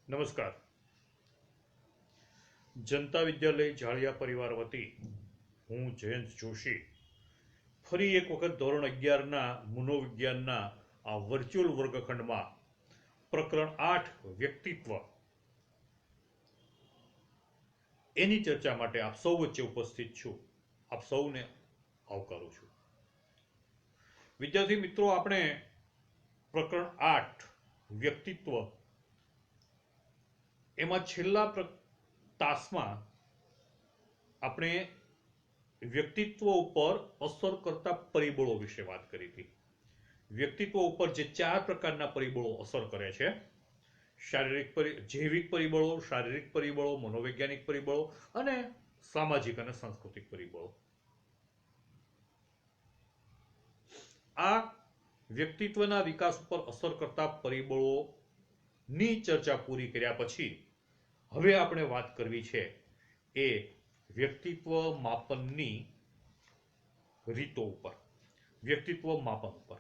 નમસ્કાર. જનતા વિદ્યાલય જાળિયા પરિવાર વતી હું જયંત જોશી ફરી એક વખત ધોરણ 11ના મનોવિજ્ઞાનના આ વર્ચ્યુઅલ વર્ગખંડમાં પ્રકરણ 8 વ્યક્તિત્વ એની ચર્ચા માટે આપ સૌ વચ્ચે ઉપસ્થિત છું. આપ સૌને આવકારું છું. વિદ્યાર્થી મિત્રો, આપણે પ્રકરણ 8 વ્યક્તિત્વ એમાં છેલ્લા તાસમાં આપણે વ્યક્તિત્વ ઉપર અસર કરતા પરિબળો વિશે વાત કરી હતી. વ્યક્તિત્વ ઉપર જે 4 પ્રકારના પરિબળો અસર કરે છે: જૈવિક પરિબળો, શારીરિક પરિબળો, મનોવૈજ્ઞાનિક પરિબળો અને સામાજિક અને સાંસ્કૃતિક પરિબળો. આ વ્યક્તિત્વના વિકાસ ઉપર અસર કરતા પરિબળોની ચર્ચા પૂરી કર્યા પછી હવે આપણે વાત કરવી છે એ વ્યક્તિત્વ માપનની રીતો ઉપર, વ્યક્તિત્વ માપન ઉપર.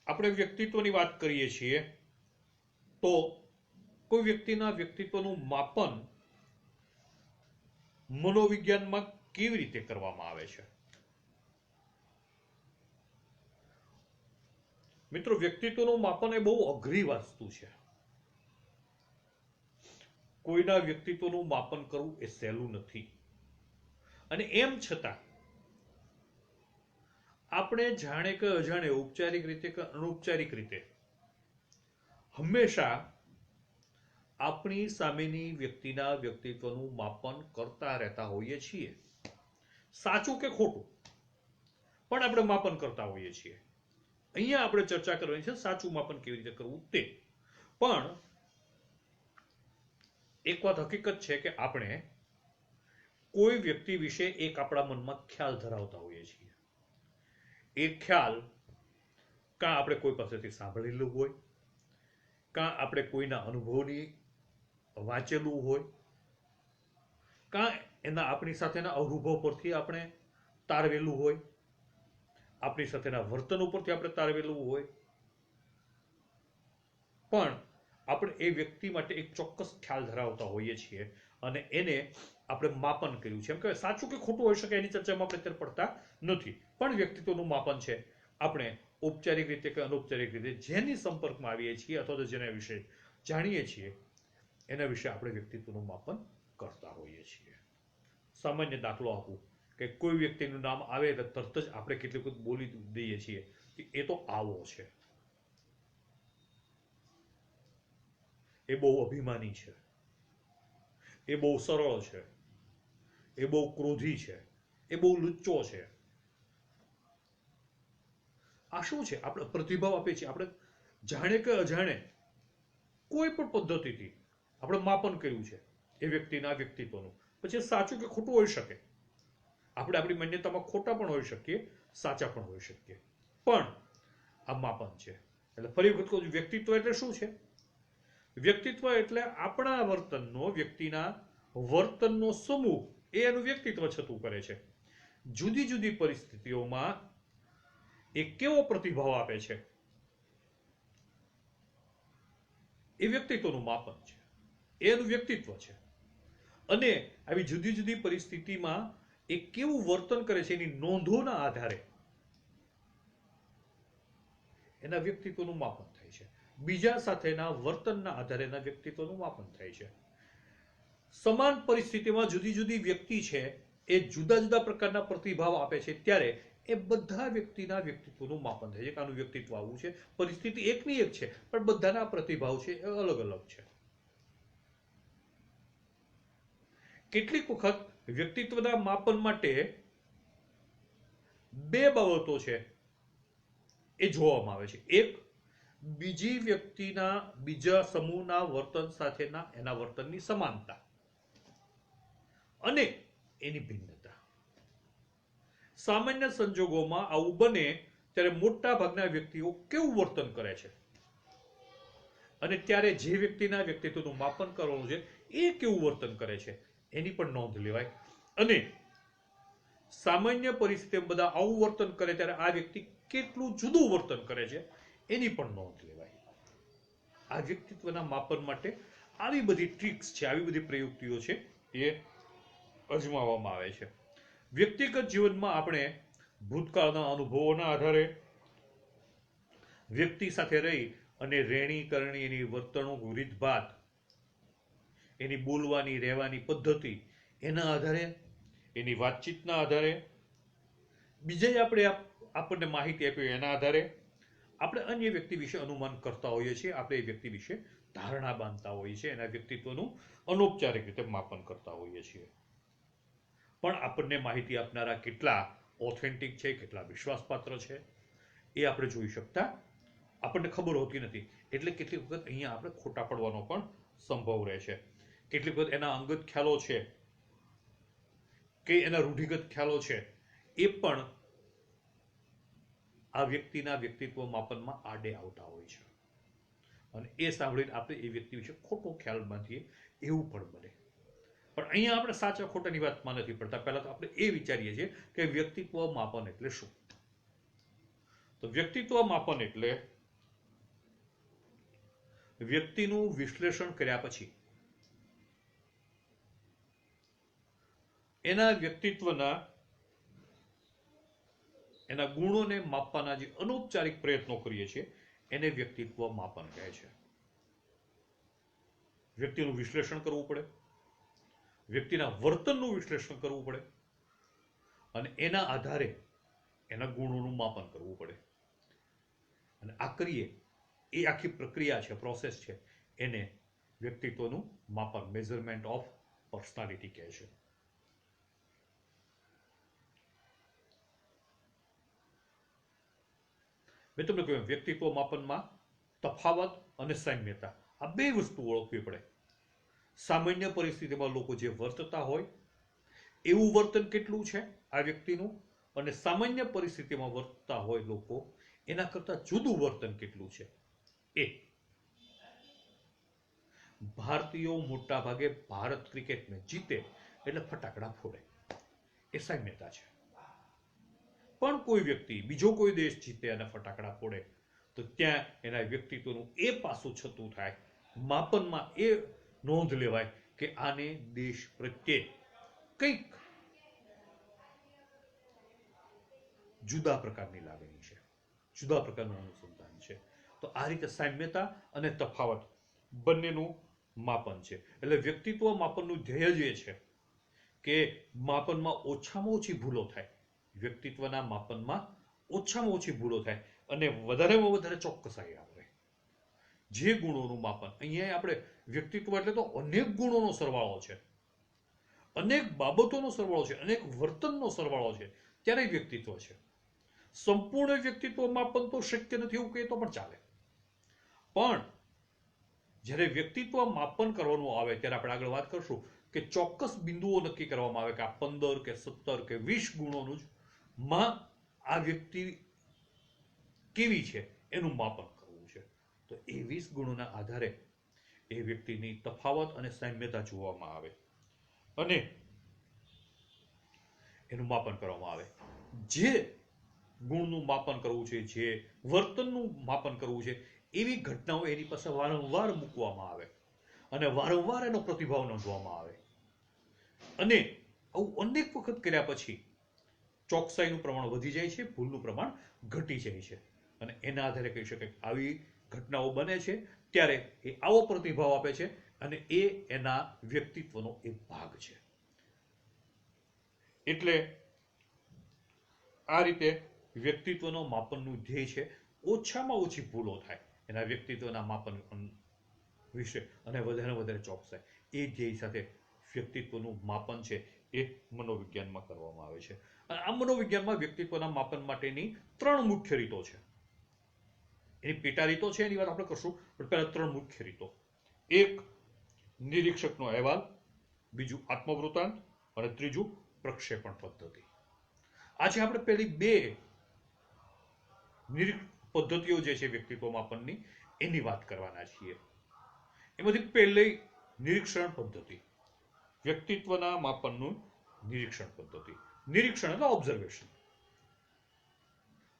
આપણે વ્યક્તિત્વની વાત કરીએ છીએ તો કોઈ વ્યક્તિના વ્યક્તિત્વનું માપન મનોવિજ્ઞાનમાં કેવી રીતે કરવામાં આવે છે? મિત્રો, વ્યક્તિત્વનું માપન એ બહુ અઘરી વસ્તુ છે. કોઈના વ્યક્તિત્વનું માપન કરવું એ સહેલું નથી. અને એમ છતાં આપણે જાણે કે અજાણે, ઔપચારિક રીતે કે અનૌપચારિક રીતે હંમેશા આપણી સામેની વ્યક્તિના વ્યક્તિત્વનું માપન કરતા રહેતા હોઈએ છીએ. સાચું કે ખોટું, પણ આપણે માપન કરતા હોઈએ છીએ. અહીંયા આપણે ચર્ચા કરવાની છે સાચું માપન કેવી રીતે કરવું તે. પણ એક વાત હકીકત છે કે આપણે કોઈ વ્યક્તિ વિશે એક આપણા મનમાં ખ્યાલ ધરાવતા હોઈએ છીએ. એ ખ્યાલ કાં આપણે કોઈ પાસેથી સાંભળેલું હોય, કાં આપણે કોઈના અનુભવની વાંચેલું હોય, કાં એના આપણી સાથેના અનુભવ પરથી આપણે તારવેલું હોય, આપણી સાથેના વર્તન ઉપરથી આપણે તારવેલું હોય. પણ આપણે એ વ્યક્તિ માટે એક ચોક્કસ ખ્યાલ ધરાવતા હોઈએ છીએ અને એને આપણે માપન કર્યું છે. એમ કહેવાય, સાચું કે ખોટું હોઈ શકે એની ચર્ચામાં આપણે અત્યારે પડતા નથી. પણ વ્યક્તિત્વનું માપન છે. આપણે ઔપચારિક રીતે કે અનૌપચારિક રીતે જેની સંપર્કમાં આવીએ છીએ અથવા તો જેના વિશે જાણીએ છીએ એના વિશે આપણે વ્યક્તિત્વનું માપન કરતા હોઈએ છીએ. સામાન્ય દાખલો આપું કે કોઈ વ્યક્તિનું નામ આવે તો તરત જ આપણે કેટલીક વખત બોલી દઈએ છીએ કે એ તો આવો છે, એ બહુ અભિમાની છે, એ બહુ સરળ છે, એ બહુ ક્રોધી છે, એ બહુ લુચ્ચો છે. આ શું છે? આપણે પ્રતિભાવ આપીએ છીએ. આપણે જાણે કે અજાણે કોઈ પણ પદ્ધતિથી આપણે માપન કર્યું છે એ વ્યક્તિના વ્યક્તિત્વનું. પછી સાચું કે ખોટું હોઈ શકે. આપણે આપણી માન્યતામાં ખોટા પણ હોઈ શકીએ, સાચા પણ હોઈ શકીએ, પણ આ માપન છે. એટલે ફરી વખત કહું છું, વ્યક્તિત્વ એટલે શું છે? વ્યક્તિત્વ એટલે આપણા વર્તનનો, વ્યક્તિના વર્તનનો સમૂહ એ એનું વ્યક્તિત્વ છતું કરે છે. જુદી જુદી પરિસ્થિતિઓમાં એ કેવો પ્રતિભાવ આપે છે એ વ્યક્તિત્વનું માપન છે, એનું વ્યક્તિત્વ છે. અને આવી જુદી જુદી પરિસ્થિતિમાં એ કેવું વર્તન કરે છે એની નોંધોના આધારે એના વ્યક્તિત્વનું માપન થાય છે. બીજા સાથેના વર્તનના આધારે એના વ્યક્તિત્વનું માપન થાય છે. સમાન પરિસ્થિતિમાં જુદી જુદી વ્યક્તિ છે એ જુદા જુદા પ્રકારના પ્રતિભાવ આપે છે ત્યારે એ બધા વ્યક્તિના વ્યક્તિત્વનું માપન થાય છે કે આનું વ્યક્તિત્વ આવું છે. પરિસ્થિતિ એકની એક છે પણ બધાના પ્રતિભાવ છે એ અલગ અલગ છે. કેટલીક વખત વ્યક્તિત્વના માપન માટે 2 બાબતો છે એ જોવામાં આવે છે. એક, બીજી વ્યક્તિના, બીજા સમૂહના વર્તન સાથેના એના વર્તનની સમાનતા અને એની ભિન્નતા. સામાન્ય સંજોગોમાં આવું બને ત્યારે મોટા ભાગના વ્યક્તિઓ કેવું વર્તન કરે છે અને ત્યારે જે વ્યક્તિના વ્યક્તિત્વનું માપન કરવાનું છે એ કેવું વર્તન કરે છે એની પણ નોંધ લેવાય. અને સામાન્ય પરિસ્થિતિમાં બધા આવું વર્તન કરે ત્યારે આ વ્યક્તિ કેટલું જુદું વર્તન કરે છે એની પણ નોંધ લેવાય. આ વ્યક્તિત્વના માપન માટે આવી બધી ટ્રિક્સ છે, આવી બધી પ્રયુક્તિઓ છે એ અજમાવવામાં આવે છે. વ્યક્તિગત જીવનમાં આપણે ભૂતકાળના અનુભવોના આધારે વ્યક્તિ સાથે રહી અને રહેણી કરણી, એની વર્તણૂક, રીતભાત, એની બોલવાની રહેવાની પદ્ધતિ, એના આધારે, એની વાતચીતના આધારે, બીજે આપણને માહિતી આપી એના આધારે આપણે અન્ય વ્યક્તિ વિશે અનુમાન કરતા હોઈએ છીએ. આપણે એ વ્યક્તિ વિશે ધારણા બાંધતા હોઈએ છીએ, એના વ્યક્તિત્વનું અનૌપચારિક રીતે માપન કરતા હોઈએ છીએ. પણ આપણને માહિતી આપનારા કેટલા ઓથેન્ટિક છે, કેટલા વિશ્વાસપાત્ર છે, એ આપણે જોઈ શકતા આપણને ખબર હોતી નથી. એટલે કેટલીક વખત અહીંયા આપણે ખોટા પડવાનો પણ સંભવ રહે છે. કેટલીક વખત એના અંગત ખ્યાલો છે કે એના રૂઢિગત ખ્યાલો છે એ પણ આ વ્યક્તિના વ્યક્તિત્વ માપનમાં આડે આવતા હોય છે, અને એ સાંભળીને આપણે એ વ્યક્તિ વિશે ખોટો ખ્યાલ બાંધીએ એવું પણ બને. પણ અહીંયા આપણે સાચા ખોટાની વાતમાં નથી પડતા. પહેલા તો આપણે એ વિચારીએ છીએ કે વ્યક્તિત્વ માપન એટલે શું. તો વ્યક્તિત્વ માપન એટલે વ્યક્તિનું વિશ્લેષણ કર્યા પછી એના વ્યક્તિત્વના, એના ગુણોને માપવાના જે અનૌપચારિક પ્રયત્નો કરીએ છીએ એને વ્યક્તિત્વ માપન કહે છે. વ્યક્તિનું વિશ્લેષણ કરવું પડે, વ્યક્તિના વર્તનનું વિશ્લેષણ કરવું પડે, અને એના આધારે એના ગુણોનું માપન કરવું પડે. અને આ કરીએ એ આખી પ્રક્રિયા છે, પ્રોસેસ છે, એને વ્યક્તિત્વનું માપન, મેઝરમેન્ટ ઓફ પર્સનાલિટી કહે છે. મેં તમને કહ્યું વ્યક્તિત્વ માપનમાં તફાવત અને સામ્યતા આ બે વસ્તુ ઓળખવી પડે. સામાન્ય પરિસ્થિતિમાં લોકો જે વર્તતા હોય એવું વર્તન કેટલું છે આ વ્યક્તિનું, અને સામાન્ય પરિસ્થિતિમાં વર્તતા હોય લોકો એના કરતા જુદું વર્તન કેટલું છે એ. ભારતીયો મોટા ભાગે ભારત ક્રિકેટ મેચ જીતે એટલે ફટાકડા ફોડે, એ સામ્યતા છે. પણ કોઈ વ્યક્તિ બીજો કોઈ દેશ જીતે અને ફટાકડા ફોડે તો ત્યાં એના વ્યક્તિત્વનું એ પાસું છતું થાય, માપનમાં એ નોંધ લેવાય કે આને દેશ પ્રત્યે કંઈક જુદા પ્રકારની લાગણી છે, જુદા પ્રકારનું અનુસંધાન છે. તો આ રીતે સામ્યતા અને તફાવત બંનેનું માપન છે. એટલે વ્યક્તિત્વ માપનનું ધ્યેય જ એ છે કે માપનમાં ઓછામાં ઓછી ભૂલો થાય, વ્યક્તિત્વના માપનમાં ઓછામાં ઓછી ભૂલો થાય અને વધારેમાં વધારે ચોક્કસાઈ આવે. જે ગુણોનું માપન, અહીંયા આપણે વ્યક્તિત્વ એટલે તો અનેક ગુણોનો સરવાળો છે, અનેક બાબતોનો સરવાળો છે, અનેક વર્તનનો સરવાળો છે, ત્યારે વ્યક્તિત્વ છે. સંપૂર્ણ વ્યક્તિત્વ માપન તો શક્ય નથી એવું કહીએ તો પણ ચાલે. પણ જ્યારે વ્યક્તિત્વ માપન કરવાનું આવે ત્યારે આપણે આગળ વાત કરશું કે ચોક્કસ બિંદુઓ નક્કી કરવામાં આવે કે આ 15 કે 17 કે 20 ગુણોનું જ માં આ વ્યક્તિ કેવી છે એનું માપન કરવું છે. તો એ 20 ગુણોના આધારે એ વ્યક્તિની તફાવત અને સામ્યતા જોવામાં આવે અને એનું માપન કરવામાં આવે. જે ગુણનું માપન કરવું છે, જે વર્તનનું માપન કરવું છે, એવી ઘટનાઓ એની પાસે વારંવાર મૂકવામાં આવે અને વારંવાર એનો પ્રતિભાવ નોંધવામાં આવે. અને આવું અનેક વખત કર્યા પછી ચોકસાઈનું પ્રમાણ વધી જાય છે, ભૂલનું પ્રમાણ ઘટી જાય છે. અને એના આધારે કહી શકાય આવી ઘટનાઓ બને છે ત્યારે એ આવો પ્રતિભાવ આપે છે અને એ એના વ્યક્તિત્વનો એક ભાગ છે. એટલે આ રીતે વ્યક્તિત્વનો માપનનું ધ્યેય છે ઓછામાં ઓછી ભૂલો થાય એના વ્યક્તિત્વના માપન વિશે અને વધારે ચોકસાઈ. એ ધ્યેય સાથે વ્યક્તિત્વનું માપન છે એ મનોવિજ્ઞાનમાં કરવામાં આવે છે. અને આ મનોવિજ્ઞાનમાં વ્યક્તિત્વના માપન માટેની 3 મુખ્ય રીતો છે. એની પેટા રીતો છે, એની વાત આપણે કરશું, પણ પહેલા 3 મુખ્ય રીતો. એક નિરીક્ષકનો અહેવાલ, બીજું આત્મવૃત્તાંત અને ત્રીજું પ્રક્ષેપણ પદ્ધતિ. આજે આપણે પહેલી 2 પદ્ધતિઓ જે છે વ્યક્તિત્વ માપનની એની વાત કરવાના છીએ. એમાંથી પહેલી નિરીક્ષણ પદ્ધતિ, વ્યક્તિત્વના માપનનું નિરીક્ષણ પદ્ધતિ. નિરીક્ષણ એટલે ઓબ્ઝર્વેશન.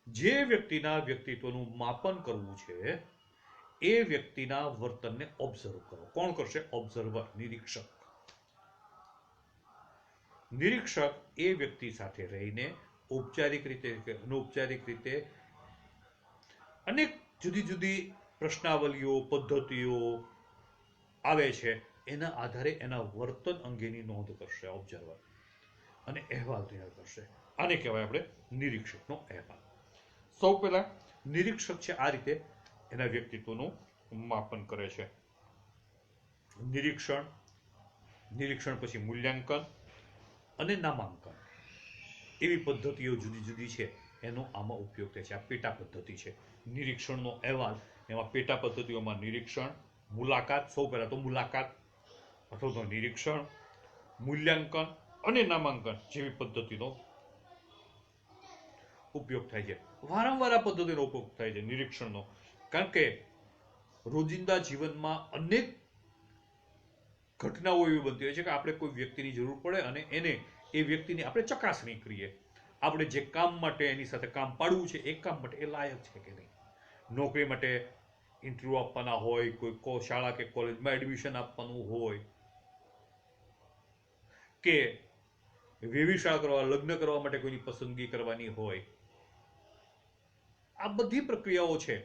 જે વ્યક્તિના વ્યક્તિત્વનું માપન કરવું છે એ વ્યક્તિના વર્તનને ઓબ્ઝર્વ કરો. કોણ કરશે? ઓબ્ઝર્વર, નિરીક્ષક. નિરીક્ષક એ વ્યક્તિ સાથે રહીને ઔપચારિક રીતે કે અનૌપચારિક રીતે અનેક જુદી જુદી પ્રશ્નાવલીઓ, પદ્ધતિઓ આવે છે, એના આધારે એના વર્તન અંગેની નોંધ કરશે ઓબ્ઝર્વર અને અહેવાલ તૈયાર કરશે. આને કહેવાય આપણે નિરીક્ષકનો અહેવાલ. સૌ પહેલા નિરીક્ષક છે આ રીતે એના વ્યક્તિત્વનું માપન કરે છે. નિરીક્ષણ પછી મૂલ્યાંકન અને નામાંકન એવી પદ્ધતિઓ જુદી જુદી છે, એનો આમાં ઉપયોગ થાય છે. આ પેટા પદ્ધતિ છે. નિરીક્ષણનો અહેવાલ, એમાં પેટા પદ્ધતિઓમાં નિરીક્ષણ, મુલાકાત, સૌ પહેલા તો મુલાકાત અથવા તો નિરીક્ષણ, મૂલ્યાંકન અને નામાંકન જેવી પદ્ધતિનો ઉપયોગ થાય છે. વારંવાર આ પદ્ધતિનો ઉપયોગ થાય છે નિરીક્ષણનો, કારણ કે રોજિંદા જીવનમાં અનેક ઘટનાઓ એવી બનતી હોય છે કે આપણે કોઈ વ્યક્તિની જરૂર પડે અને એ વ્યક્તિની આપણે ચકાસણી કરીએ. આપણે જે કામ માટે એની સાથે કામ પાડવું છે એ કામ માટે એ લાયક છે કે નહીં. નોકરી માટે ઇન્ટરવ્યુ આપવાના હોય, કોઈ શાળા કે કોલેજમાં એડમિશન આપવાનું હોય, કે વેવિશાળ કરવા, લગ્ન કરવા માટે કોઈની પસંદગી કરવાની હોય, આ બધી પ્રક્રિયાઓ છે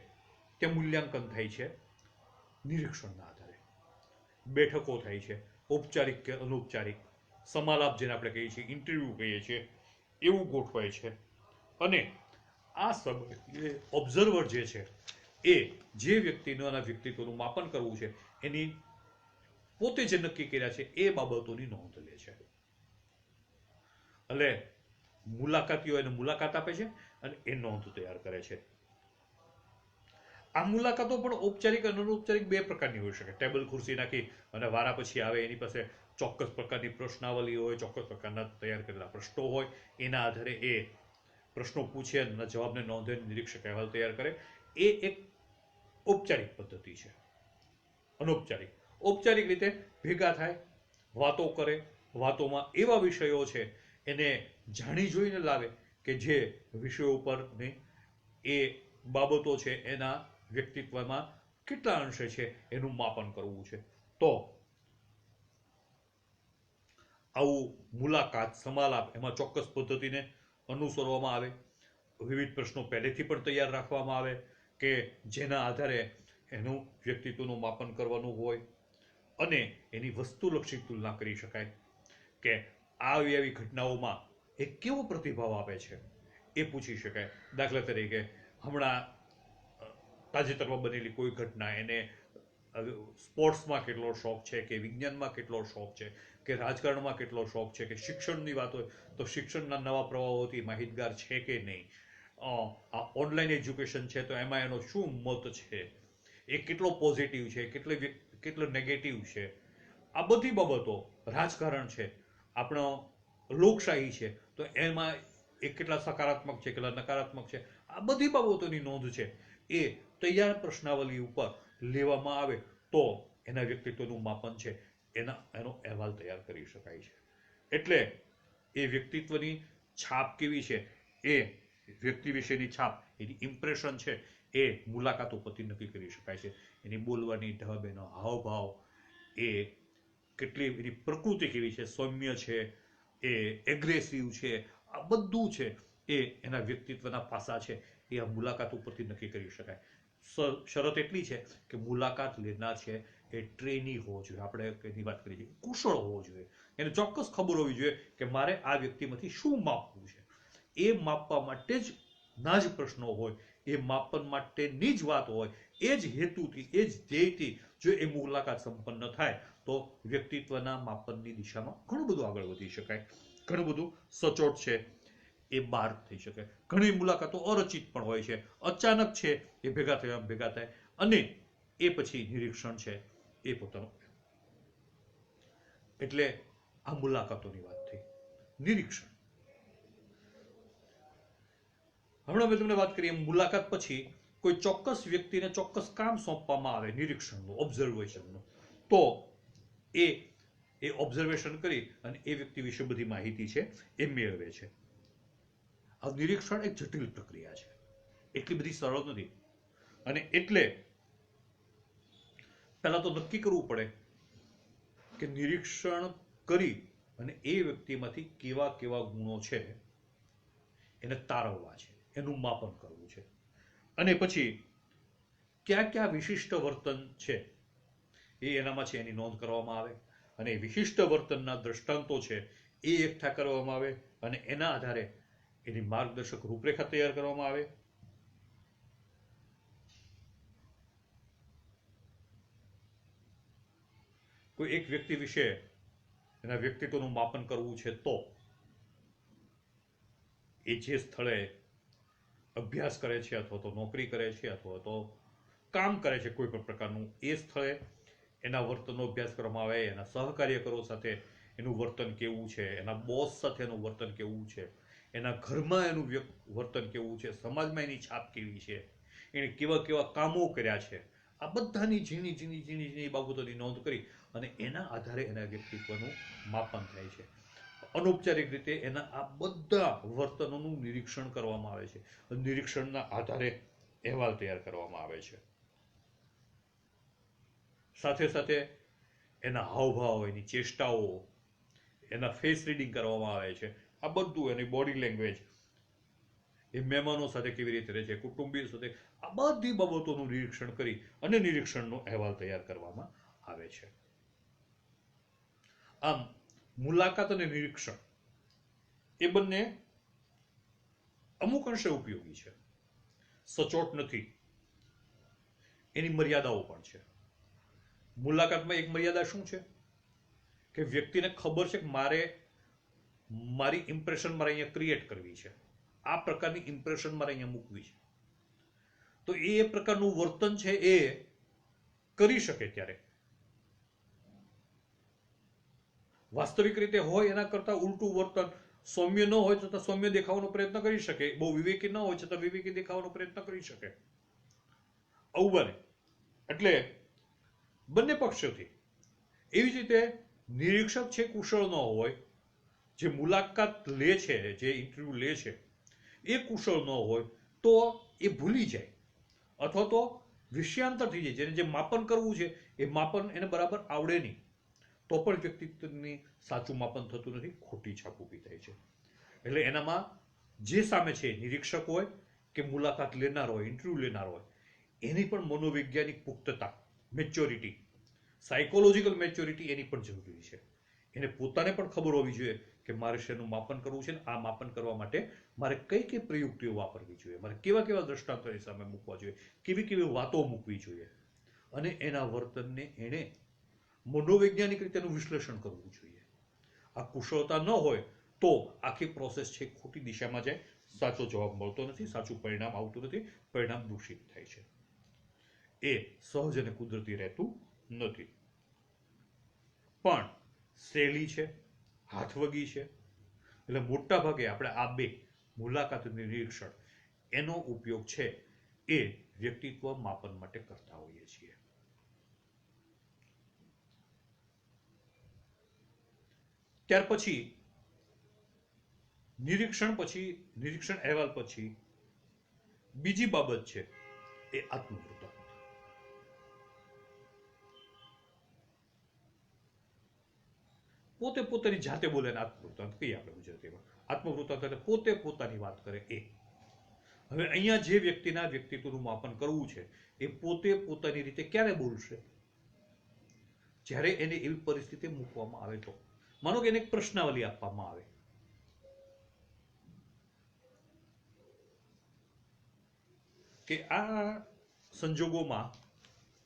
તે મૂલ્યાંકન થાય છે નિરીક્ષણના આધારે. બેઠકો થાય છે, ઔપચારિક કે અનૌપચારિક, સમાલાપ જેને આપણે કહીએ છીએ, ઇન્ટરવ્યુ કહીએ છીએ, એવું ગોઠવાય છે. અને આ સમયે ઓબ્ઝર્વર જે છે એ જે વ્યક્તિના વ્યક્તિત્વનું માપન કરવું છે એની પોતે જે નક્કી કર્યા છે એ બાબતોની નોંધ લે છે. એટલે મુલાકાતીઓ એને મુલાકાત આપે છે અને એ નોંધ તૈયાર કરે છે. આ મુલાકાતો પણ ઔપચારિક અને અનૌપચારિક બે પ્રકારની હોઈ શકે. ટેબલ ખુરશી નાખી અને વારા પછી આવે, એની પાસે ચોક્કસ પ્રકારની પ્રશ્નાવલી હોય, ચોક્કસ પ્રકારના તૈયાર કરેલા પ્રશ્નો હોય, એના આધારે એ પ્રશ્નો પૂછે અને જવાબને નોંધે, નિરીક્ષક અહેવાલ તૈયાર કરે. એ એક ઔપચારિક પદ્ધતિ છે. ઔપચારિક રીતે ભેગા થાય, વાતો કરે, વાતોમાં એવા વિષયો છે એને જાણી જોઈને લાવે કે જે વિષયો ઉપરની એ બાબતો છે એના વ્યક્તિત્વમાં કેટલા અંશે છે એનું માપન કરવું છે. તો આવું મુલાકાત, સમાલાપ, એમાં ચોક્કસ પદ્ધતિને અનુસરવામાં આવે. વિવિધ પ્રશ્નો પહેલેથી પણ તૈયાર રાખવામાં આવે કે જેના આધારે એનું વ્યક્તિત્વનું માપન કરવાનું હોય અને એની વસ્તુલક્ષી તુલના કરી શકાય કે આવી આવી ઘટનાઓમાં એ કેવો પ્રતિભાવ આપે છે એ પૂછી શકાય. દાખલા તરીકે હમણાં તાજેતરમાં બનેલી કોઈ ઘટના, એને સ્પોર્ટ્સમાં કેટલો શોખ છે, કે વિજ્ઞાનમાં કેટલો શોખ છે, કે રાજકારણમાં કેટલો શોખ છે, કે શિક્ષણની વાત હોય તો શિક્ષણના નવા પ્રવાહોથી માહિતગાર છે કે નહીં, આ ઓનલાઈન એજ્યુકેશન છે તો એમાં એનો શું મત છે, એ કેટલો પોઝિટિવ છે, કેટલો નેગેટિવ છે, આ બધી બાબતો, રાજકારણ છે, આપણો લોકશાહી છે તો એમાં એ કેટલા સકારાત્મક છે, કેટલા નકારાત્મક છે, આ બધી બાબતોની નોંધ છે એ તૈયાર પ્રશ્નાવલી ઉપર લેવામાં આવે તો એના વ્યક્તિત્વનું માપન છે એનો અહેવાલ તૈયાર કરી શકાય છે. એટલે એ વ્યક્તિત્વની છાપ કેવી છે, એ વ્યક્તિ વિશેની છાપ, એની ઇમ્પ્રેશન છે એ મુલાકાતો પરથી નક્કી કરી શકાય છે. એની બોલવાની ઢબ, એનો હાવભાવ, એ કેટલી એની પ્રકૃતિ કેવી છે, સૌમ્ય છે, એ એગ્રેસિવ છે, આ બધું છે એ એના વ્યક્તિત્વના પાસા છે એ આ મુલાકાત ઉપરથી નક્કી કરી શકાય. શરત એટલી છે કે મુલાકાત લેનાર છે એ ટ્રેની હોવો જોઈએ. આપણે એની વાત કરીએ, કુશળ હોવો જોઈએ, એને ચોક્કસ ખબર હોવી જોઈએ કે મારે આ વ્યક્તિમાંથી શું માપવું છે. એ માપવા માટે જ ના જ પ્રશ્નો હોય, એ માપન માટેની જ વાત હોય, એ જ હેતુથી, એ જ ધ્યેયથી જો એ મુલાકાત સંપન્ન થાય તો વ્યક્તિત્વના માપનની દિશામાં ઘણું બધું આગળ વધી શકાય. ઘણું બધું સચોટ છે એ બહાર થઈ શકે. ઘણી મુલાકાતો અરચિત પણ હોય છે, અચાનક છે એ ભેગા થાય અને એ પછી નિરીક્ષણ છે એ પોતાનું. એટલે આ મુલાકાતોની વાત થઈ. નિરીક્ષણ, હમણાં મેં તમને વાત કરી એમ મુલાકાત પછી કોઈ ચોક્કસ વ્યક્તિને ચોક્કસ કામ સોંપવામાં આવે નિરીક્ષણનું, ઓબ્ઝર્વેશનનું, તો એ ઓબ્ઝર્વેશન કરી અને એ વ્યક્તિ વિશે બધી માહિતી છે એ મેળવે છે. આ નિરીક્ષણ એક જટિલ પ્રક્રિયા છે. એટલી બધી સરળ નથી. અને એટલે પહેલા તો નક્કી કરવું પડે કે નિરીક્ષણ કરી અને એ વ્યક્તિમાંથી કેવા કેવા ગુણો છે એને તારવવા છે, એનું માપન કરવું છે. અને પછી કયા કયા વિશિષ્ટ વર્તન છે એ એનામાં છે એની નોંધ કરવામાં આવે, અને વિશિષ્ટ વર્તનના દ્રષ્ટાંતો છે એ એકઠા કરવામાં આવે, અને એના આધારે એની માર્ગદર્શક રૂપરેખા તૈયાર કરવામાં આવે. કોઈ એક વ્યક્તિ વિશે એના વ્યક્તિત્વનું માપન કરવું છે તો એ જે સ્થળે અભ્યાસ કરે છે અથવા તો નોકરી કરે છે અથવા તો કામ કરે છે કોઈ પણ પ્રકારનું, એ સ્થળે એના વર્તનનો અભ્યાસ કરવામાં આવે, એના સહકાર્યકરો સાથે એનું વર્તન કેવું છે, એના બોસ સાથે એનું વર્તન કેવું છે, એના ઘરમાં એનું વર્તન કેવું છે, સમાજમાં એની છાપ કેવી છે, એણે કેવા કેવા કામો કર્યા છે, આ બધાની ઝીણી ઝીણી ઝીણી ઝીણી બાબતોની નોંધ કરી અને એના આધારે એના વ્યક્તિત્વનું માપન થાય છે. અનૌપચારિક રીતે એના આ બધા વર્તનોનું નિરીક્ષણ કરવામાં આવે છે. નિરીક્ષણના આધારે અહેવાલ તૈયાર કરવામાં આવે છે. સાથે સાથે એના હાવભાવ, એની ચેષ્ટાઓ, એના ફેસ રીડિંગ કરવામાં આવે છે. આ બધું, એની બોડી લેંગ્વેજ, એ મહેમાનો સાથે કેવી રીતે રહે છે, કુટુંબીઓ સાથે, આ બધી બાબતોનું નિરીક્ષણ કરી અને નિરીક્ષણનો અહેવાલ તૈયાર કરવામાં આવે છે. આમ મુલાકાત અને નિરીક્ષણ એ બંને અમુક અંશે ઉપયોગી છે, સચોટ નથી, એની મર્યાદાઓ પણ છે. મુલાકાતમાં એક મર્યાદા શું છે કે વ્યક્તિને ખબર છે કે મારી ઇમ્પ્રેશન મારે અહીંયા ક્રિએટ કરવી છે, આ પ્રકારની ઇમ્પ્રેશન મારે અહીંયા મૂકવી છે, તો એ પ્રકારનું વર્તન છે એ કરી શકે. ત્યારે વાસ્તવિક રીતે હોય એના કરતા ઉલટું વર્તન, સૌમ્ય ન હોય છતાં સૌમ્ય દેખાવાનો પ્રયત્ન કરી શકે, બહુ વિવેકી ન હોય છતાં વિવેકી દેખાવાનો પ્રયત્ન કરી શકે, આવું બને. એટલે બંને પક્ષોથી. એવી જ રીતે નિરીક્ષક છે કુશળ ન હોય, જે મુલાકાત લે છે, જે ઇન્ટરવ્યુ લે છે એ કુશળ ન હોય તો એ ભૂલી જાય અથવા તો વિષયાંતર થઈ જાય. જેને જે માપન કરવું છે એ માપન એને બરાબર આવડે નહીં, તો પણ વ્યક્તિત્વની સાચું માપન થતું નથી, ખોટી છાપ ઊભી થાય છે. એટલે એનામાં જે સામે છે નિરીક્ષક હોય કે મુલાકાત લેનાર હોય, ઇન્ટરવ્યુ લેનાર હોય, એની પણ મનોવૈજ્ઞાનિક પુખ્તતા, મેચ્યોરિટી, સાયકોલોજીકલ મેચ્યોરિટી એની પણ જરૂરી છે. એને પોતાને પણ ખબર હોવી જોઈએ કે મારે શેનું માપન કરવું છે, ને આ માપન કરવા માટે મારે કઈ કઈ પ્રયુક્તિઓ વાપરવી જોઈએ, મારે કેવા કેવા દ્રષ્ટાંતો એની સામે મૂકવા જોઈએ, કેવી કેવી વાતો મૂકવી જોઈએ, અને એના વર્તનને એણે મનોવૈજ્ઞાનિક રીતેનું વિશ્લેષણ કરવું જોઈએ. આ કુશળતા ન હોય તો આખી પ્રોસેસ છે ખોટી દિશામાં જાય, સાચો જવાબ મળતો નથી, સાચું પરિણામ આવતું નથી, પરિણામ દૂષિત થાય છે. એ સહજ અને કુદરતી રહેતું નથી. પણ શૈલી છે, હાથવગી છે, એટલે મોટા ભાગે આપણે આ બે, મુલાકાત અને નિરીક્ષણ, એનો ઉપયોગ છે એ વ્યક્તિત્વ માપન માટે કરતા હોઈએ છીએ. ત્યાર પછી નિરીક્ષણ અહેવાલ પછી બીજી બાબત છે એ આત્મવૃત્તાંત. પોતે પોતાની જાતે બોલે ને આત્મવૃત્તાંત કહીએ આપણે ગુજરાતીમાં. આત્મવૃત્તાંત એટલે પોતે પોતાની વાત કરે એ. હવે અહીંયા જે વ્યક્તિના વ્યક્તિત્વનું માપન કરવું છે એ પોતે પોતાની રીતે ક્યારે બોલશે? જ્યારે એને એવી પરિસ્થિતિ મૂકવામાં આવે તો. માનો કે એને એક પ્રશ્નાવલી આપવામાં આવે કે આ સંજોગોમાં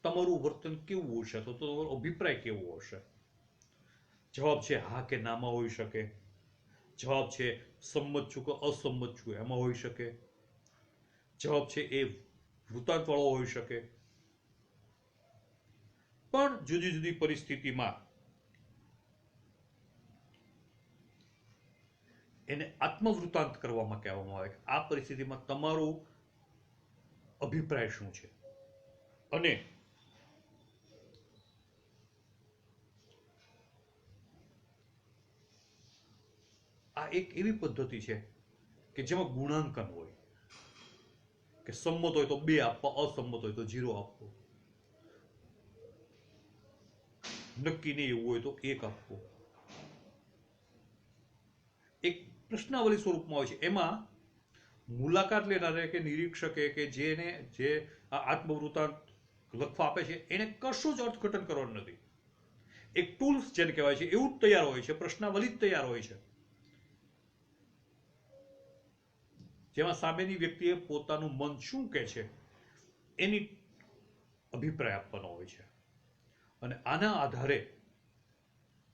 તમારું વર્તન કેવું હશે, તો તમારો અભિપ્રાય કેવો હશે? જવાબ છે હા કે નામાં હોઈ શકે, જવાબ છે સંમત છું કે અસંમત છું એમાં હોઈ શકે, જવાબ છે એ વૃત્તાંત વાળો હોઈ શકે. પણ જુદી જુદી પરિસ્થિતિમાં એને આત્મવૃત્તાંત કરવામાં કહેવામાં આવે કે આ પરિસ્થિતિમાં તમારો અભિપ્રાય શું છે. અને આ એક એવી પદ્ધતિ છે કે જેમાં ગુણાંકન હોય, કે સંમત હોય તો 2 આપવા, અસંમત હોય તો 0 આપવો, નક્કી નહીં એવું હોય તો 1 આપવો. એક પ્રશ્નાવલી સ્વરૂપમાં હોય છે. એમાં મુલાકાત લેનારે કે નિરીક્ષકે કે જે આ આત્મવૃત્તાંત લખવા આપે છે એને કશું જ અર્થઘટન કરવાનું નથી. એક ટૂલ્સ જેને કહેવાય છે એવું જ તૈયાર હોય છે, પ્રશ્નાવલી જ તૈયાર હોય છે, જેમાં સામેની વ્યક્તિએ પોતાનું મન શું કહે છે એની અભિપ્રાય આપવાનો હોય છે, અને આના આધારે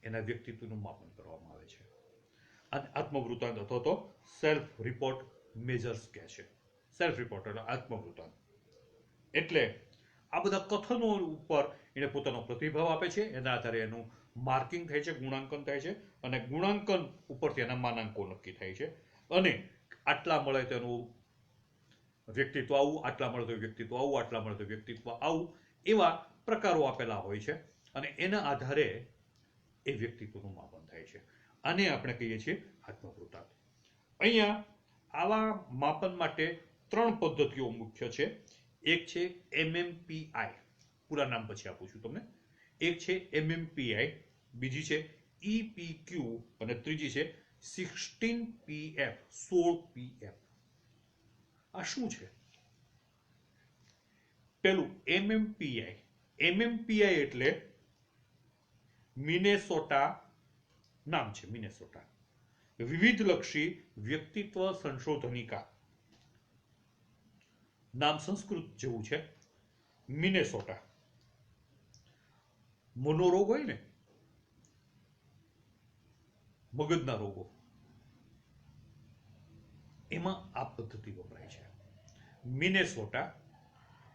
એના વ્યક્તિત્વનું માપન કરવામાં આવે છે. અને આત્મવૃત્તાંત અથવા તો સેલ્ફ રિપોર્ટ મેજર્સ કહે છે. સેલ્ફ રિપોર્ટ એટલે આત્મવૃત્તાંત. એટલે આ બધા કથનો ઉપર એને પોતાનો પ્રતિભાવ આપે છે, એના આધારે એનું માર્કિંગ થાય છે, ગુણાંકન થાય છે, અને ગુણાંકન ઉપરથી એના માનાંકો નક્કી થાય છે. અને આટલા મળે તો એનું વ્યક્તિત્વ આવું, આટલા મળે તો વ્યક્તિત્વ આવું, આટલા મળે તો વ્યક્તિત્વ આવું, એવા પ્રકારો આપેલા હોય છે, અને એના આધારે એ વ્યક્તિત્વનું માપન થાય છે. આને આપણે કહીએ છીએ આત્મવૃત્તાંત. અહીંયા આવા માપન માટે 3 પદ્ધતિઓ મુખ્ય છે. એક છે MMPI, પૂરા નામ પછી આપું છું તમને. એક છે MMPI, બીજી છે EPQ, અને ત્રીજી છે 16PF, 16PF. આ શું છે? પેલું MMPI. MMPI એટલે મિનેસોટા નામ છે, મિનેસોટા વિવિધલક્ષી વ્યક્તિત્વ સંશોધનિકા. નામ સંસ્કૃત જેવું છે, મિનેસોટા. મનોરોગ હોય ને, મગજના રોગો, એમાં આ પદ્ધતિ વપરાય છે. મિનેસોટા.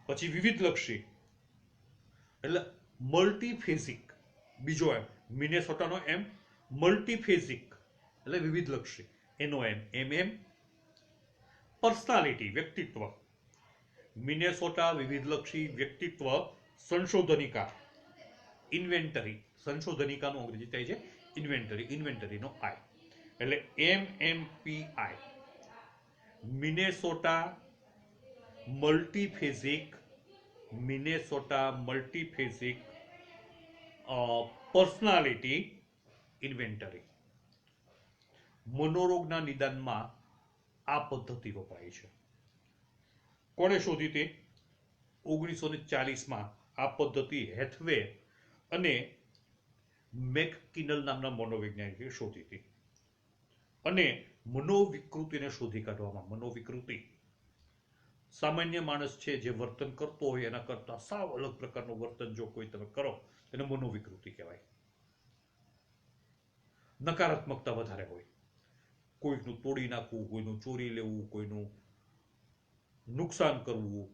પછી વિવિધલક્ષી એટલે મલ્ટીફેઝિક. બીજો એમ મિનેસોટાનો એમ, મલ્ટીફેઝિક એટલે વિવિધલક્ષી, એનો એમ, MM. પર્સનાલિટી વ્યક્તિત્વ, મિનેસોટા વિવિધલક્ષી વ્યક્તિત્વ સંશોધનિકા, ઇન્વેન્ટરી. સંશોધનિકાનું અંગ્રેજી થાય છે ઇન્વેન્ટરી, ઇન્વેન્ટરીનો I એટલે MMPI, Minnesota multiphasic, Minnesota multiphasic personality inventory. મનોરોગના નિદાનમાં આ પદ્ધતિ વપરાય છે. કોણે શોધી તે? 1940માં આ પદ્ધતિ હેથવે અને મેકકિનલ નામના મનોવૈજ્ઞાનિકે શોધી હતી. અને મનોવિકૃતિને શોધી કાઢવામાં, મનોવિકૃતિ સામાન્ય માણસ છે જે વર્તન કરતો હોય એના કરતા સાવ અલગ પ્રકારનું વર્તન જો કોઈ તમે કરો એને મનોવિકૃતિ કહેવાય. નકારાત્મકતા વધારે હોય, કોઈકનું તોડી નાખવું, કોઈનું ચોરી લેવું, કોઈનું નુકસાન કરવું,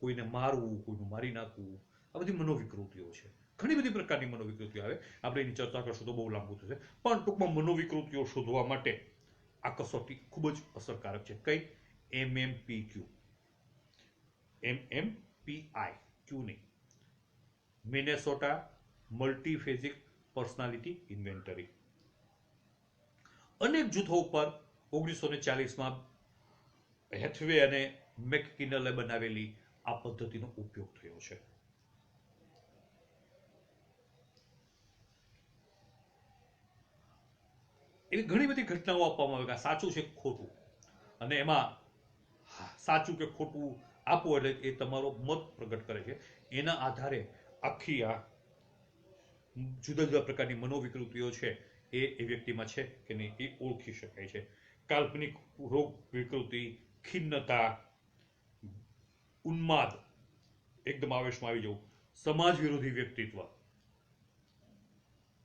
કોઈને મારવું, કોઈનું મારી નાખવું, આ બધી મનોવિકૃતિઓ છે. ઘણી બધી પ્રકારની મનોવિકૃતિઓ આવે, આપણે એની ચર્ચા કરશું તો બહુ લાંબુ થશે, પણ ટૂંકમાં મનોવિકૃતિઓ શોધવા માટે આ કસોટી ખૂબ જ અસરકારક છે. કઈ? MMPQ, MMPI, Q નહીં, મિનેસોટા મલ્ટીફેઝિક પર્સનાલિટી ઇન્વેન્ટરી. અનેક જૂથો ઉપર 1940માં હેથવે અને મેકકિનલે બનાવેલી આ પદ્ધતિનો ઉપયોગ થયો છે. એવી ઘણી બધી ઘટનાઓ આપવામાં આવે કે સાચું છે ખોટું, અને એમાં સાચું કે ખોટું આપો એટલે એ તમારો મત પ્રગટ કરે છે. એના આધારે આખી આ જુદા જુદા પ્રકારની મનોવિકૃતિઓ છે એ વ્યક્તિમાં છે કે નહીં એ ઓળખી શકાય છે. કાલ્પનિક રોગ વિકૃતિ, ખિન્નતા, ઉન્માદ, એકદમ આવેશમાં આવી જવું, સમાજ વિરોધી વ્યક્તિત્વ,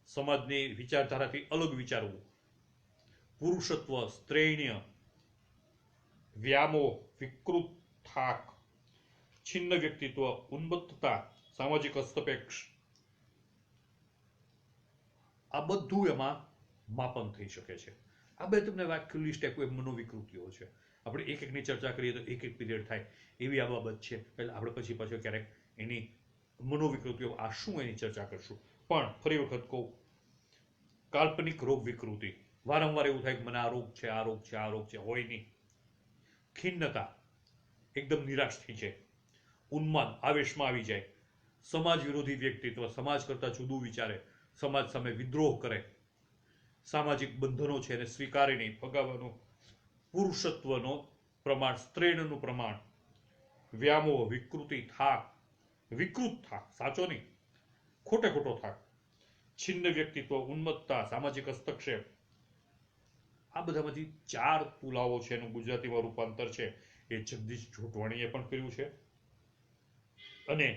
સમાજની વિચારધારાથી અલગ વિચારવું, પુરુષત્વ, સ્ત્રૈણ્ય, વ્યામોહ, વિકૃત થાક, છિન્ન વ્યક્તિત્વ, ઉન્મત્તતા, સામાજિક હસ્તક્ષેપ, આ બધું એમાં માપન થઈ શકે છે. આ બે તમને વાક્ય લિસ્ટ આપ્યું એ મનોવિકૃતિઓ છે. આપણે એક એકની ચર્ચા કરીએ તો એક એક પીરિયડ થાય એવી આ બાબત છે. એટલે આપણે પછી પાછળ ક્યારેક એની મનોવિકૃતિઓ આ શું એની ચર્ચા કરશું. પણ ફરી વખત કહું, કાલ્પનિક રોગ વિકૃતિ, વારંવાર એવું થાય કે મને આ રોગ છે, આ રોગ છે, આ રોગ છે, હોય નહીં. ખિન્નતા, એકદમ નિરાશ થઈ જાય, ઉન્માદ આવેશમાં આવી જાય, સમાજ વિરોધી વ્યક્તિત્વ, સમાજ કરતા જુદું વિચારે, સમાજ સામે વિદ્રોહ કરે, સામાજિક બંધનો છે એને સ્વીકારે નહીં, ફગાવાનો, પુરુષત્વનો પ્રમાણ, સ્ત્રેણનું પ્રમાણ, વ્યામોહ, વિકૃતિ, થાક, વિકૃત થાક, સાચો નહીં, ખોટે ખોટો થાક, છિન્ન વ્યક્તિત્વ, ઉન્મત્તતા, સામાજિક હસ્તક્ષેપ, આ બધામાંથી 4 પુલાવો છે એનું ગુજરાતીમાં રૂપાંતર છે એ જગદીશ જોટવાણીએ પણ કર્યું છે અને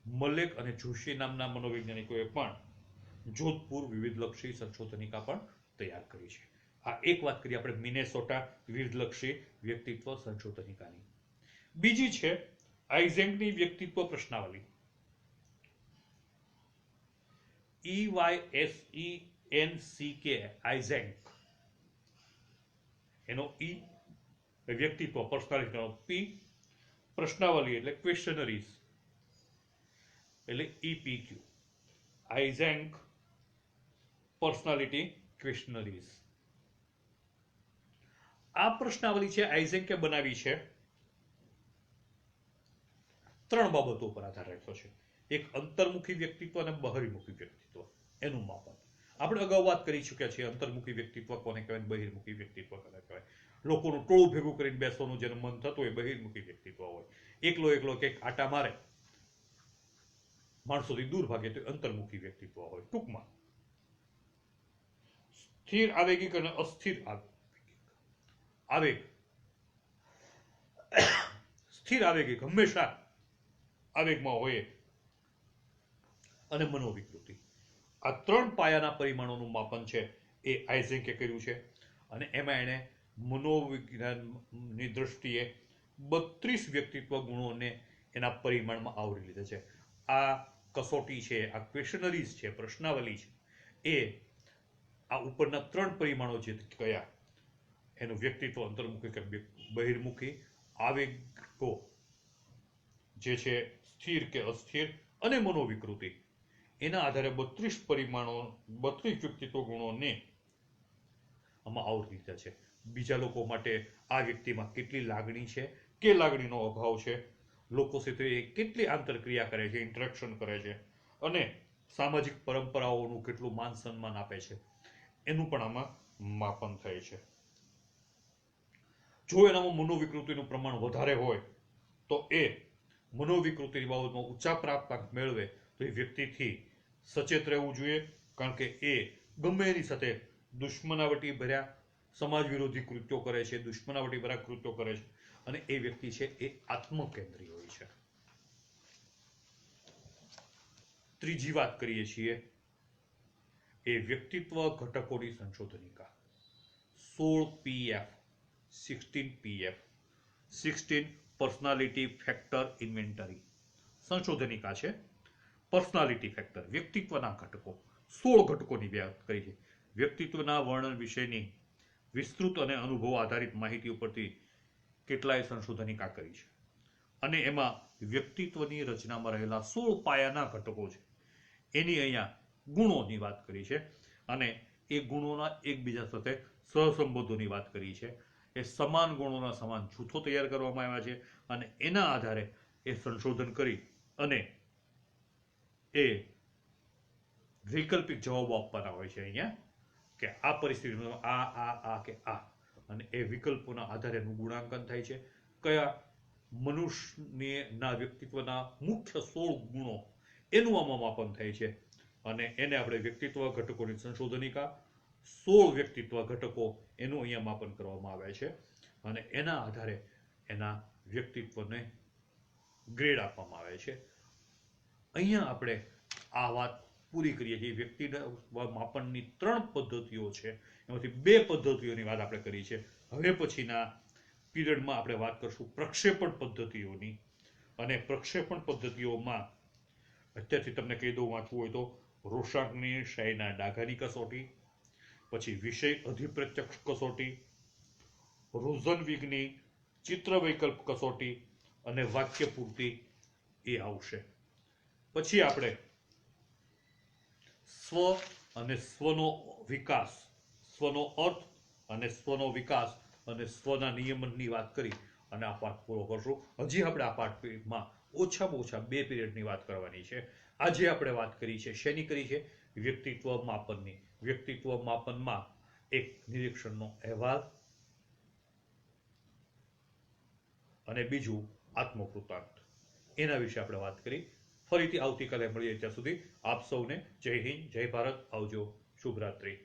મલેક અને જોશી નામના મનોવૈજ્ઞાનિકોએ પણ જોધપુર વિવિધલક્ષી સંશોધનિકા પણ તૈયાર કરી છે. આ એક વાત કરી આપણે મિનેસોટા વિવિધલક્ષી વ્યક્તિત્વ સંશોધનિકાની. બીજી છે આઇઝેકની વ્યક્તિત્વ પ્રશ્નાવલી. EYSENCK, આઇઝેક, એનો ઈ વ્યક્તિત્વ પર્સનાલિટીનો, પી પ્રશ્નાવલી એટલે ક્વેશ્ચનરીઝ એટલે EPQ, આઇઝેક પર્સનાલિટી ક્વેશ્ચનરીઝ. આ પ્રશ્નાવલી છે આઇઝેકે બનાવી છે 3 બાબતો પર આધાર રાખ્યો છે. એક અંતર્મુખી વ્યક્તિત્વ અને બહિર્મુખી વ્યક્તિત્વ, એનું માપન. આપણે અગાઉ વાત કરી ચૂક્યા છીએ અંતર્મુખી વ્યક્તિત્વ કોને કહેવાય, બહિર્મુખી વ્યક્તિત્વ કોને કહેવાય. લોકોનું ટોળું ભેગું કરીને બેસવાનું જેનું મન થતું હોય બહિર્મુખી વ્યક્તિત્વ હોય. એકલો એકલો કંઈક આટા મારે, માણસોથી દૂર ભાગે તો અંતર્મુખી વ્યક્તિત્વ હોય. ટૂંકમાં સ્થિર આવેગિક અને અસ્થિર આવેગ, સ્થિર આવેગિક હંમેશા આવેગમાં હોય અને મનોવિકૃતિ. આ 3 પાયાના પરિમાણોનું માપન છે એ આઇઝેકે કર્યું છે અને એમાં એણે મનોવિજ્ઞાનની દ્રષ્ટિએ 32 વ્યક્તિત્વ ગુણોને એના પરિમાણમાં આવરી લીધા છે. આ કસોટી છે, આ ક્વેશ્ચનરીઝ છે, પ્રશ્નાવલી છે, એ આ ઉપરના 3 પરિમાણો જે કયા, એનું વ્યક્તિત્વ અંતર્મુખી કે બહિર્મુખી, આવેગો જે છે સ્થિર કે અસ્થિર અને મનોવિકૃતિ, એના આધારે 32 પરિમાણો, 32 વ્યક્તિત્વ ગુણોને આમાં આવરી લીધા છે. બીજા લોકો માટે આ વ્યક્તિમાં કેટલી લાગણી છે કે લાગણીનો અભાવ છે, લોકો સાથે કેટલી આંતરક્રિયા કરે છે, ઇન્ટરેક્શન કરે છે, અને સામાજિક પરંપરાઓનું કેટલું માન સન્માન આપે છે, એનું પણ આમાં માપન થાય છે. જો એનામાં મનોવિકૃતિનું પ્રમાણ વધારે હોય તો એ મનોવિકૃતિની બાબતમાં ઊંચા પ્રાપ્તાંક મેળવે તો એ વ્યક્તિથી સચેત રહેવું જોઈએ, કારણ કે એ ગમે એની સાથે દુશ્મનાવટી ભર્યા સમાજ વિરોધી કૃત્યો કરે છે, દુશ્મનાવટી ભર્યા કૃત્યો કરે છે, અને એ વ્યક્તિ છે એ આત્મકેન્દ્રી હોય છે. ત્રીજી વાત કરીએ છીએ એ વ્યક્તિત્વ ઘટકોની સંશોધનિકા. 16 PF 16 પર્સનાલિટી ફેક્ટર ઇન્વેન્ટરી સંશોધનિકા છે. પર્સનાલિટી ફેક્ટર, વ્યક્તિત્વના ઘટકો, 16 ઘટકોની વાત કરી છે. વ્યક્તિત્વના વર્ણન વિશેની વિસ્તૃત અને અનુભવ આધારિત માહિતી ઉપરથી કેટલાય સંશોધનિકા કરી છે અને એમાં વ્યક્તિત્વની રચનામાં રહેલા 16 પાયાના ઘટકો છે એની અહીંયા ગુણોની વાત કરી છે અને એ ગુણોના એકબીજા સાથે સહસંબંધોની વાત કરી છે. એ સમાન ગુણોના સમાન જૂથો તૈયાર કરવામાં આવ્યા છે અને એના આધારે એ સંશોધન કરી અને એ વૈકલ્પિક જવાબો આપવાના હોય છે અહીંયા કે આ પરિસ્થિતિમાં આ કે આ, અને એ વિકલ્પોના આધારે એનું ગુણાંકન થાય છે. કયા મનુષ્યના વ્યક્તિત્વના મુખ્ય 16 ગુણો એનું આમાં માપન થાય છે અને એને આપણે વ્યક્તિત્વ ઘટકોની સંશોધનિકા 16 વ્યક્તિત્વ ઘટકો એનું અહીંયા માપન કરવામાં આવે છે અને એના આધારે એના વ્યક્તિત્વને ગ્રેડ આપવામાં આવે છે. અહીંયા આપણે આ વાત પૂરી કરીએ છીએ. વ્યક્તિત્વ માપનની 3 પદ્ધતિઓ છે, એમાંથી 2 પદ્ધતિઓની વાત આપણે કરી છે. હવે પછીના પીરિયડમાં આપણે વાત કરશું પ્રક્ષેપણ પદ્ધતિઓની, અને પ્રક્ષેપણ પદ્ધતિઓમાં અત્યારથી તમને કહી દઉં, વાંચવું હોય તો રોશાકની શાહીના ડાઘાની કસોટી, પછી વિષય અધિપ્રત્યક્ષ કસોટી, રોઝનવિગની ચિત્ર વૈકલ્પ કસોટી અને વાક્ય પૂર્તિ એ આવશે. પછી આપણે સ્વ અને સ્વનો વિકાસ, સ્વનો અર્થ અને સ્વનો વિકાસ અને સ્વના નિયમનની વાત કરી અને આ પાઠ પૂરો કરશું. હજી આપણે આ પાઠમાં ઓછામાં ઓછા 2 પિરિયડની વાત કરવાની છે. આજે આપણે વાત કરી છે શેની કરી છે? વ્યક્તિત્વ માપનની. વ્યક્તિત્વ માપનમાં એક નિરીક્ષણનો અહેવાલ અને બીજું આત્મકૃતાંત, એના વિશે આપણે વાત કરી. ફરીથી આવતીકાલે મળીએ. ત્યાં સુધી આપ સૌને જય હિન્દ, જય ભારત, આવજો, શુભરાત્રી.